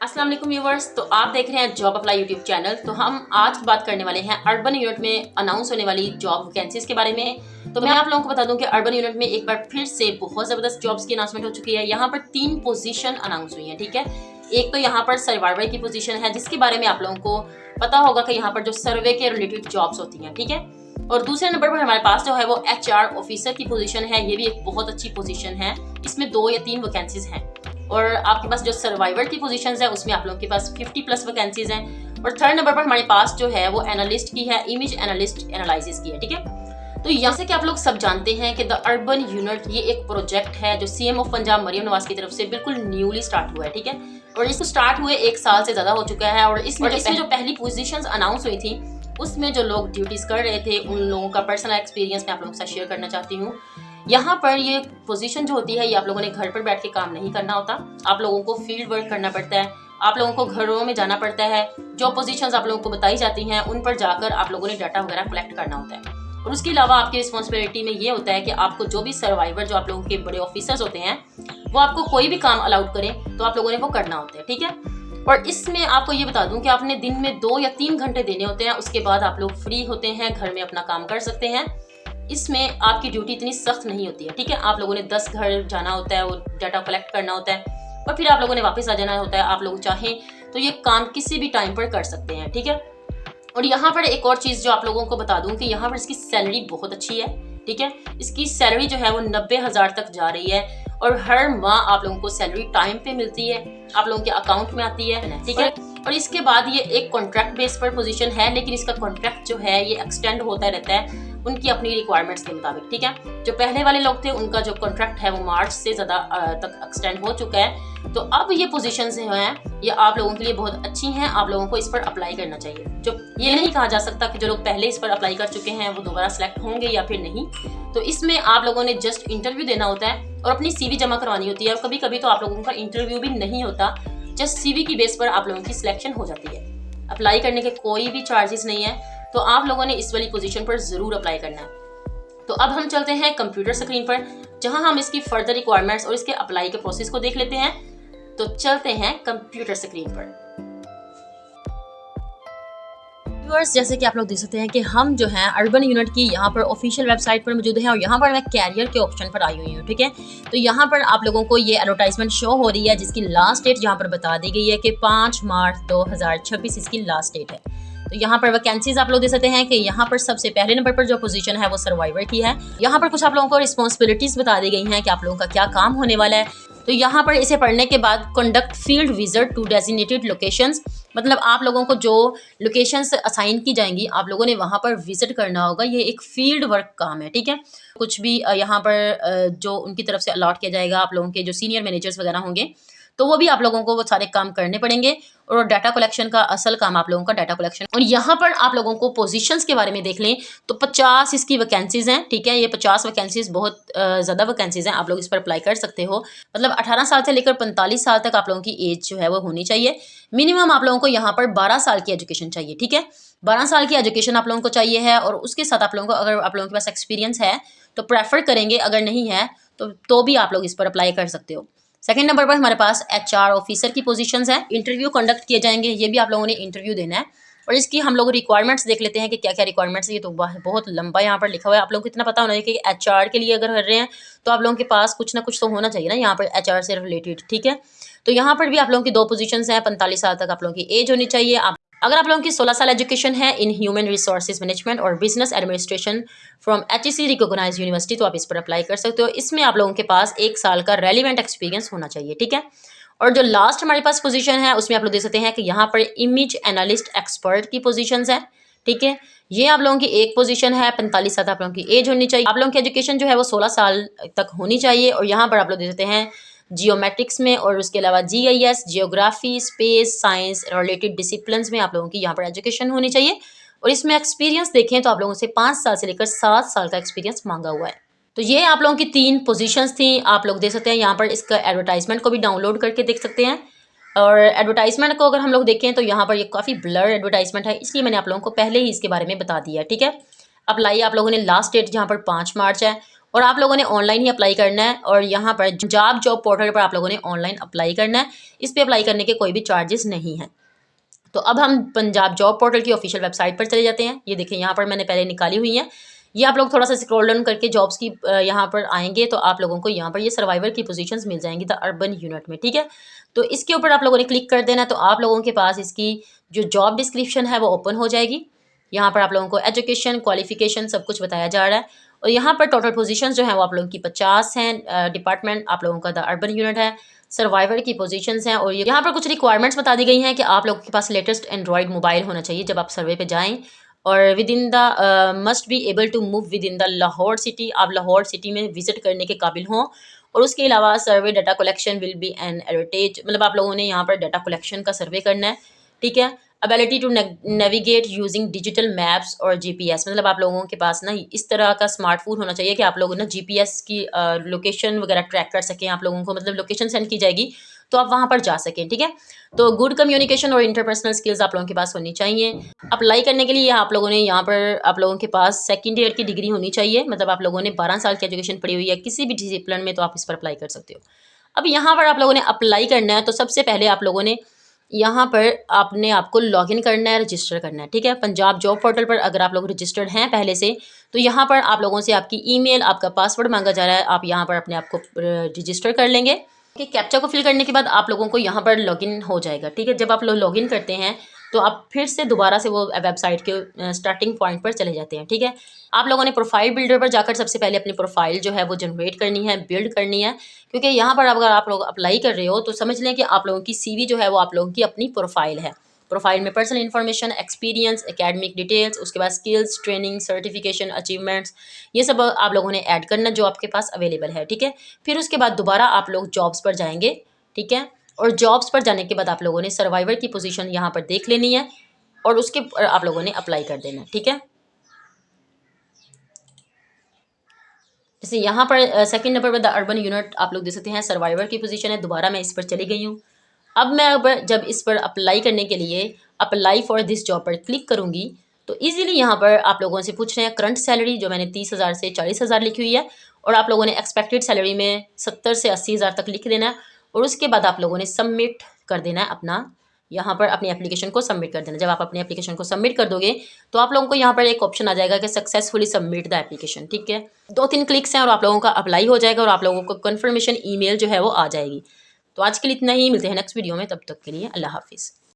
अस्सलाम वालेकुम व्यूवर्स। तो आप देख रहे हैं जॉब अप्लाई यूट्यूब चैनल। तो हम आज बात करने वाले हैं अर्बन यूनिट में अनाउंस होने वाली जॉब वैकेंसीज के बारे में। तो मैं आप लोगों को बता दूं कि अर्बन यूनिट में एक बार फिर से बहुत ज़बरदस्त जॉब्स की अनाउंसमेंट हो चुकी है। यहाँ पर 3 पोजीशन अनाउंस हुई हैं, ठीक है। एक तो यहाँ पर सर्वाइवर की पोजीशन है, जिसके बारे में आप लोगों को पता होगा कि यहाँ पर जो सर्वे के रिलेटेड जॉब्स होती हैं, ठीक है। और दूसरे नंबर पर हमारे पास जो है वो HR ऑफिसर की पोजीशन है। ये भी एक बहुत अच्छी पोजीशन है, इसमें 2 या 3 वैकेंसीज हैं। और आपके पास जो सर्वाइवर की पोजीशंस है उसमें आप लोगों के पास 50+ वैकेंसीज हैं। और थर्ड नंबर पर हमारे पास जो है वो एनालिस्ट की है, इमेज एनालिस्ट एनालिसिस की है, ठीक है। तो यहाँ से कि आप लोग सब जानते हैं कि द अर्बन यूनिट ये एक प्रोजेक्ट है जो CM ऑफ पंजाब मरियम नवाज की तरफ से बिल्कुल न्यूली स्टार्ट हुआ है, ठीक है। और इसको स्टार्ट हुए 1 साल से ज्यादा हो चुका है। और इसमें जो पहली पोजीशंस अनाउंस हुई थी उसमें जो लोग ड्यूटीज कर रहे थे उन लोगों का पर्सनल एक्सपीरियंस मैं आप लोगों के साथ शेयर करना चाहती हूँ। यहाँ पर ये पोजीशन जो होती है ये आप लोगों ने घर पर बैठ के काम नहीं करना होता, आप लोगों को फील्ड वर्क करना पड़ता है, आप लोगों को घरों में जाना पड़ता है। जो पोजीशंस आप लोगों को बताई जाती हैं उन पर जाकर आप लोगों ने डाटा वगैरह कलेक्ट करना होता है। और उसके अलावा आपकी रिस्पॉन्सिबिलिटी में ये होता है कि आपको जो भी सर्वाइवर जो आप लोगों के बड़े ऑफिसर्स होते हैं वो आपको कोई भी काम अलाउड करें तो आप लोगों ने वो करना होता है, ठीक है। और इसमें आपको ये बता दूं कि आपने दिन में 2 या 3 घंटे देने होते हैं, उसके बाद आप लोग फ्री होते हैं, घर में अपना काम कर सकते हैं। इसमें आपकी ड्यूटी इतनी सख्त नहीं होती है, ठीक है। आप लोगों ने 10 घर जाना होता है, वो डाटा कलेक्ट करना होता है और फिर आप लोगों ने वापस आ जाना होता है। आप लोग चाहें तो ये काम किसी भी टाइम पर कर सकते हैं, ठीक है। और यहाँ पर एक और चीज़ जो आप लोगों को बता दूं कि यहाँ पर इसकी सैलरी बहुत अच्छी है, ठीक है। इसकी सैलरी जो है वो 90,000 तक जा रही है और हर माह आप लोगों को सैलरी टाइम पे मिलती है, आप लोगों के अकाउंट में आती है, ठीक है। और इसके बाद ये एक कॉन्ट्रैक्ट बेस पर पोजीशन है, लेकिन इसका कॉन्ट्रैक्ट जो है ये एक्सटेंड होता रहता है उनकी अपनी रिक्वायरमेंट्स के मुताबिक, ठीक है। जो पहले वाले लोग थे उनका जो कॉन्ट्रैक्ट है वो मार्च से ज़्यादा तक एक्सटेंड हो चुका है। तो अब ये पोजीशंस हैं ये आप लोगों के लिए बहुत अच्छी हैं, आप लोगों को इस पर अप्लाई करना चाहिए। जो ये नहीं कहा जा सकता कि जो लोग पहले इस पर अप्लाई कर चुके हैं वो दोबारा सेलेक्ट होंगे या फिर नहीं। तो इसमें आप लोगों ने जस्ट इंटरव्यू देना होता है और अपनी CV जमा करवानी होती है। और कभी कभी तो आप लोगों का इंटरव्यू भी नहीं होता, जस्ट CV की बेस पर आप लोगों की सिलेक्शन हो जाती है। अप्लाई करने के कोई भी चार्जेस नहीं है, तो आप लोगों ने इस वाली पोजीशन पर जरूर अप्लाई करना है। तो अब हम चलते हैं कंप्यूटर स्क्रीन पर, जहां हम इसकी फर्दर रिक्वायरमेंट्स और इसके अप्लाई के प्रोसेस को देख लेते हैं। तो चलते हैं कंप्यूटर स्क्रीन पर। व्यूअर्स, जैसे कि आप लोग देख सकते हैं कि हम जो है अर्बन यूनिट की यहाँ पर ऑफिशियल वेबसाइट पर मौजूद है और यहाँ पर मैं कैरियर के ऑप्शन पर आई हुई हूँ, ठीक है। तो यहाँ पर आप लोगों को ये एडवर्टाइजमेंट शो हो रही है जिसकी लास्ट डेट यहाँ पर बता दी गई है कि 5 मार्च 2026 इसकी लास्ट डेट है। तो यहाँ पर वैकेंसीज आप लोग देख सकते हैं कि यहाँ पर सबसे पहले नंबर पर जो पोजीशन है वो सर्वाइवर की है। यहाँ पर कुछ आप लोगों को रिस्पॉन्सिबिलिटीज बता दी गई हैं कि आप लोगों का क्या काम होने वाला है। तो यहाँ पर इसे पढ़ने के बाद conduct field visit to designated locations, मतलब आप लोगों को जो लोकेशंस असाइन की जाएंगी आप लोगों ने वहाँ पर विजिट करना होगा। ये एक फील्ड वर्क काम है, ठीक है। कुछ भी यहाँ पर जो उनकी तरफ से अलॉट किया जाएगा, आप लोगों के जो सीनियर मैनेजर्स वगैरह होंगे तो वो भी आप लोगों को वो सारे काम करने पड़ेंगे। और डाटा कलेक्शन का असल काम आप लोगों का डाटा कलेक्शन। और यहाँ पर आप लोगों को पोजीशंस के बारे में देख लें तो 50 इसकी वैकेंसीज हैं, ठीक है। ये 50 वैकेंसीज बहुत ज़्यादा वैकेंसीज हैं, आप लोग इस पर अप्लाई कर सकते हो। मतलब 18 साल से लेकर 45 साल तक आप लोगों की एज जो है वो होनी चाहिए। मिनिमम आप लोगों को यहाँ पर 12 साल की एजुकेशन चाहिए, ठीक है। 12 साल की एजुकेशन आप लोगों को चाहिए है। और उसके साथ आप लोगों को अगर आप लोगों के पास एक्सपीरियंस है तो प्रेफर करेंगे, अगर नहीं है तो भी आप लोग इस पर अप्लाई कर सकते हो। सेकंड नंबर पर हमारे पास HR ऑफिसर की पोजीशंस हैं। इंटरव्यू कंडक्ट किए जाएंगे, ये भी आप लोगों ने इंटरव्यू देना है। और इसकी हम लोग रिक्वायरमेंट्स देख लेते हैं कि क्या क्या रिक्वायरमेंट्स है। ये तो बहुत लंबा यहाँ पर लिखा हुआ है, आप लोगों को इतना पता होना चाहिए कि HR के लिए अगर कर रहे हैं तो आप लोगों के पास कुछ ना कुछ तो होना चाहिए ना यहाँ पर HR से रिलेटेड, ठीक है। तो यहाँ पर भी आप लोगों की 2 पोजीशंस हैं। 45 साल तक आप लोगों की एज होनी चाहिए। अगर आप लोगों की 16 साल एजुकेशन है इन ह्यूमन रिसोर्सेज मैनेजमेंट और business administration from HEC recognised university तो आप इस पर अप्लाई कर सकते हो। इसमें आप लोगों के पास 1 साल का रेलिवेंट एक्सपीरियंस होना चाहिए, ठीक है। और जो लास्ट हमारे पास पोजीशन है उसमें आप लोग देख सकते हैं कि यहाँ पर इमेज एनालिस्ट एक्सपर्ट की पोजीशंस है, ठीक है। ये आप लोगों की एक पोजीशन है। 45 साल आप लोगों की एज होनी चाहिए। आप लोगों की एजुकेशन जो है वो 16 साल तक होनी चाहिए। और यहाँ पर आप लोग देख सकते हैं जियोमेट्रिक्स में और उसके अलावा GIS, geography, space science related disciplines में आप लोगों की यहाँ पर एजुकेशन होनी चाहिए। और इसमें एक्सपीरियंस देखें तो आप लोगों से 5 साल से लेकर 7 साल का एक्सपीरियंस मांगा हुआ है। तो ये आप लोगों की 3 पोजीशंस थी, आप लोग देख सकते हैं। यहाँ पर इसका एडवर्टाइजमेंट को भी डाउनलोड करके देख सकते हैं। और एडवर्टाइजमेंट को अगर हम लोग देखें तो यहाँ पर ये काफ़ी ब्लर एडवर्टाइजमेंट है, इसलिए मैंने आप लोगों को पहले ही इसके बारे में बता दिया, ठीक है। अप्लाई आप लोगों ने लास्ट डेट जहाँ पर 5 मार्च है और आप लोगों ने ऑनलाइन ही अप्लाई करना है। और यहाँ पर पंजाब जॉब पोर्टल पर आप लोगों ने ऑनलाइन अप्लाई करना है। इस पर अप्लाई करने के कोई भी चार्जेस नहीं हैं। तो अब हम पंजाब जॉब पोर्टल की ऑफिशियल वेबसाइट पर चले जाते हैं। ये देखिए यहाँ पर मैंने पहले निकाली हुई है। ये आप लोग थोड़ा सा स्क्रॉल डाउन करके जॉब्स की यहाँ पर आएंगे तो आप लोगों को यहाँ पर ये सर्वाइवर की पोजीशंस मिल जाएंगी द अर्बन यूनिट में, ठीक है। तो इसके ऊपर आप लोगों ने क्लिक कर देना, तो आप लोगों के पास इसकी जो जॉब डिस्क्रिप्शन है वो ओपन हो जाएगी। यहाँ पर आप लोगों को एजुकेशन, क्वालिफिकेशन सब कुछ बताया जा रहा है। और यहाँ पर टोटल पोजीशंस जो है वो आप लोगों की 50 हैं। डिपार्टमेंट आप लोगों का द अर्बन यूनिट है। सर्वाइवर की पोजीशंस हैं। और यहाँ पर कुछ रिक्वायरमेंट्स बता दी गई हैं कि आप लोगों के पास लेटेस्ट एंड्रॉयड मोबाइल होना चाहिए जब आप सर्वे पे जाएं। और within the must be able to move within the Lahore city, आप लाहौर सिटी में विजिट करने के काबिल हों। और उसके अलावा survey data collection will be an advantage, मतलब आप लोगों ने यहाँ पर डाटा कलेक्शन का सर्वे करना है, ठीक है। Ability to navigate using digital maps और जीपीएस, मतलब आप लोगों के पास ना इस तरह का स्मार्टफोन होना चाहिए कि आप लोग ना जीपीएस की लोकेशन वगैरह ट्रैक कर सकें। आप लोगों को मतलब लोकेशन सेंड की जाएगी तो आप वहाँ पर जा सकें, ठीक है। तो गुड कम्युनिकेशन और इंटरपर्सनल स्किल्स आप लोगों के पास होनी चाहिए। अप्लाई करने के लिए आप लोगों ने यहाँ पर आप लोगों के पास सेकंड ईयर की डिग्री होनी चाहिए, मतलब आप लोगों ने 12 साल की एजुकेशन पढ़ी हुई है किसी भी डिसिप्लिन में, तो आप इस पर अप्लाई कर सकते हो। अब यहाँ पर आप लोगों ने अप्लाई करना है तो सबसे पहले आप लोगों ने यहाँ पर आपने आपको लॉगिन करना है, रजिस्टर करना है, ठीक है। पंजाब जॉब पोर्टल पर अगर आप लोग रजिस्टर्ड हैं पहले से, तो यहाँ पर आप लोगों से आपकी ईमेल, आपका पासवर्ड मांगा जा रहा है। आप यहाँ पर अपने आप को रजिस्टर कर लेंगे। कैप्चा को फिल करने के बाद आप लोगों को यहाँ पर लॉगिन हो जाएगा, ठीक है। जब आप लोग लॉगिन करते हैं तो आप फिर से दोबारा से वो वेबसाइट के स्टार्टिंग पॉइंट पर चले जाते हैं, ठीक है। आप लोगों ने प्रोफाइल बिल्डर पर जाकर सबसे पहले अपनी प्रोफाइल जो है वो जनरेट करनी है, बिल्ड करनी है। क्योंकि यहाँ पर अगर आप लोग अप्लाई कर रहे हो तो समझ लें कि आप लोगों की सीवी जो है वो आप लोगों की अपनी प्रोफाइल है। प्रोफाइल में personal information, experience, academic details, उसके बाद स्किल्स, ट्रेनिंग, सर्टिफिकेशन, अचीवमेंट्स, ये सब आप लोगों ने ऐड करना जो आपके पास अवेलेबल है, ठीक है। फिर उसके बाद दोबारा आप लोग जॉब्स पर जाएंगे, ठीक है। और जॉब्स पर जाने के बाद आप लोगों ने सर्वाइवर की पोजीशन यहाँ पर देख लेनी है और उसके आप लोगों ने अप्लाई कर देना, ठीक है। जैसे यहाँ पर सेकंड नंबर पर द अर्बन यूनिट आप लोग देख सकते हैं, सर्वाइवर की पोजीशन है। दोबारा मैं इस पर चली गई हूँ। अब मैं जब इस पर अप्लाई करने के लिए अप्लाई फॉर दिस जॉब पर क्लिक करूँगी तो इजीली यहाँ पर आप लोगों से पूछ रहे हैं करंट सैलरी, जो मैंने 30,000 से 40,000 लिखी हुई है। और आप लोगों ने एक्सपेक्टेड सैलरी में 70 से 80,000 तक लिख देना है। और उसके बाद आप लोगों ने सबमिट कर देना है अपना, यहाँ पर अपनी एप्लीकेशन को सबमिट कर देना। जब आप अपनी एप्लीकेशन को सबमिट कर दोगे तो आप लोगों को यहाँ पर एक ऑप्शन आ जाएगा कि सक्सेसफुली सबमिट द एप्लीकेशन, ठीक है। 2-3 क्लिक्स हैं और आप लोगों का अप्लाई हो जाएगा और आप लोगों को कन्फर्मेशन ईमेल जो है वो आ जाएगी। तो आज के लिए इतना ही, मिलते हैं नेक्स्ट वीडियो में, तब तक के लिए अल्लाह हाफिज़।